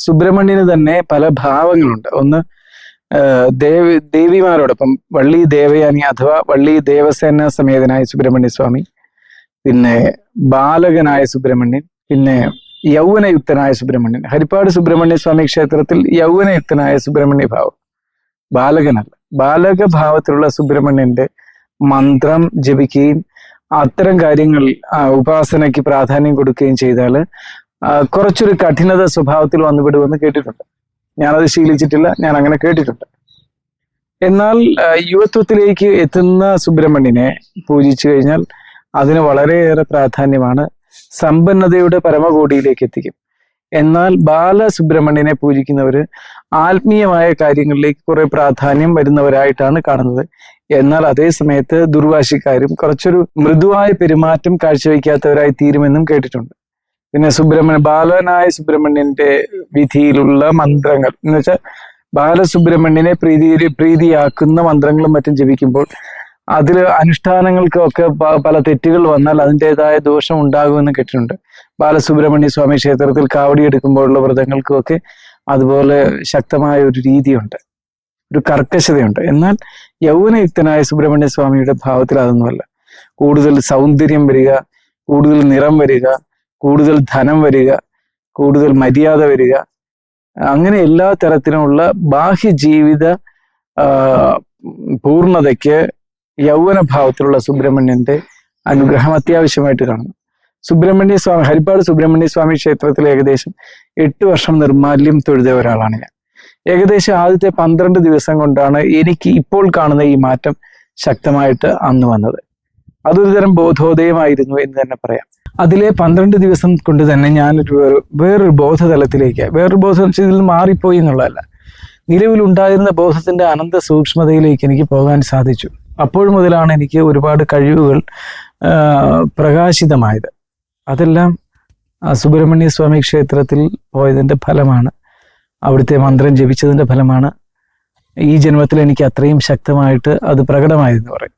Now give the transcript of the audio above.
സുബ്രഹ്മണ്യന് തന്നെ പല ഭാവങ്ങളുണ്ട്. ഒന്ന് ദേവിമാരോടൊപ്പം വള്ളി ദേവയാനി അഥവാ വള്ളി ദേവസേന സമേതനായ സുബ്രഹ്മണ്യ സ്വാമി, പിന്നെ ബാലകനായ സുബ്രഹ്മണ്യൻ, പിന്നെ യൗവനയുക്തനായ സുബ്രഹ്മണ്യൻ. ഹരിപ്പാട് സുബ്രഹ്മണ്യ സ്വാമി ക്ഷേത്രത്തിൽ യൗവനയുക്തനായ സുബ്രഹ്മണ്യ ഭാവം, ബാലകനല്ല. ബാലക ഭാവത്തിലുള്ള സുബ്രഹ്മണ്യന്റെ മന്ത്രം ജപിക്കുകയും അത്തരം കാര്യങ്ങൾ ഉപാസനയ്ക്ക് പ്രാധാന്യം കൊടുക്കുകയും ചെയ്താൽ കുറച്ചൊരു കഠിനത സ്വഭാവത്തിൽ വന്നുവിടുമെന്ന് കേട്ടിട്ടുണ്ട്. ഞാനത് ശീലിച്ചിട്ടില്ല, ഞാൻ അങ്ങനെ കേട്ടിട്ടുണ്ട്. എന്നാൽ യുവത്വത്തിലേക്ക് എത്തുന്ന സുബ്രഹ്മണ്യനെ പൂജിച്ചു കഴിഞ്ഞാൽ അതിന് വളരെയേറെ പ്രാധാന്യമാണ്, സമ്പന്നതയുടെ പരമകോടിയിലേക്ക് എത്തിക്കും. എന്നാൽ ബാലസുബ്രഹ്മണ്യനെ പൂജിക്കുന്നവര് ആത്മീയമായ കാര്യങ്ങളിലേക്ക് കുറെ പ്രാധാന്യം വരുന്നവരായിട്ടാണ് കാണുന്നത്. എന്നാൽ അതേ സമയത്ത് ദുർവാശിക്കാരും കുറച്ചൊരു മൃദുവായ പെരുമാറ്റം കാഴ്ചവെക്കാത്തവരായി തീരുമെന്നും കേട്ടിട്ടുണ്ട്. പിന്നെ ബാലനായ സുബ്രഹ്മണ്യന്റെ വിധിയിലുള്ള മന്ത്രങ്ങൾ എന്ന് വെച്ചാൽ ബാലസുബ്രഹ്മണ്യനെ പ്രീതിയാക്കുന്ന മന്ത്രങ്ങളും മറ്റും ജപിക്കുമ്പോൾ അതിൽ അനുഷ്ഠാനങ്ങൾക്കൊക്കെ പല തെറ്റുകൾ വന്നാൽ അതിൻ്റെതായ ദോഷം ഉണ്ടാകുമെന്ന് കേട്ടിട്ടുണ്ട്. ബാലസുബ്രഹ്മണ്യ സ്വാമി ക്ഷേത്രത്തിൽ കാവടി എടുക്കുമ്പോഴുള്ള വ്രതങ്ങൾക്കുമൊക്കെ അതുപോലെ ശക്തമായ ഒരു രീതിയുണ്ട്, ഒരു കർക്കശതയുണ്ട്. എന്നാൽ യൗവനയുക്തനായ സുബ്രഹ്മണ്യ സ്വാമിയുടെ ഭാവത്തിൽ അതൊന്നുമല്ല. കൂടുതൽ സൗന്ദര്യം വരിക, കൂടുതൽ നിറം വരിക, കൂടുതൽ ധനം വരിക, കൂടുതൽ മര്യാദ വരിക, അങ്ങനെ എല്ലാ തരത്തിലുമുള്ള ബാഹ്യ ജീവിത പൂർണ്ണതയ്ക്ക് യൗവന ഭാവത്തിലുള്ള സുബ്രഹ്മണ്യന്റെ അനുഗ്രഹം അത്യാവശ്യമായിട്ട് കാണുന്നു. ഹരിപ്പാട് സുബ്രഹ്മണ്യ സ്വാമി ക്ഷേത്രത്തിൽ ഏകദേശം 8 വർഷം നിർമാല്യം തൊഴുത ഒരാളാണ് ഞാൻ. ഏകദേശം ആദ്യത്തെ 12 ദിവസം കൊണ്ടാണ് എനിക്ക് ഇപ്പോൾ കാണുന്ന ഈ മാറ്റം ശക്തമായിട്ട് അന്ന് വന്നത്. അതൊരു തരം ബോധോദയമായിരുന്നു എന്ന് തന്നെ പറയാം. അതിലെ 12 ദിവസം കൊണ്ട് തന്നെ ഞാനൊരു വേറൊരു ബോധതലത്തിലേക്ക്, വേറൊരു ബോധം ഇതിൽ മാറിപ്പോയി എന്നുള്ളതല്ല, നിലവിലുണ്ടായിരുന്ന ബോധത്തിന്റെ അനന്ത സൂക്ഷ്മതയിലേക്ക് എനിക്ക് പോകാൻ സാധിച്ചു. അപ്പോൾ മുതലാണ് എനിക്ക് ഒരുപാട് കഴിവുകൾ പ്രകാശിതമായത്. അതെല്ലാം സുബ്രഹ്മണ്യ സ്വാമി ക്ഷേത്രത്തിൽ പോയതിൻ്റെ ഫലമാണ്, അവിടുത്തെ മന്ത്രം ജപിച്ചതിൻ്റെ ഫലമാണ്. ഈ ജന്മത്തിൽ എനിക്ക് അത്രയും ശക്തമായിട്ട് അത് പ്രകടമായെന്ന് പറയും.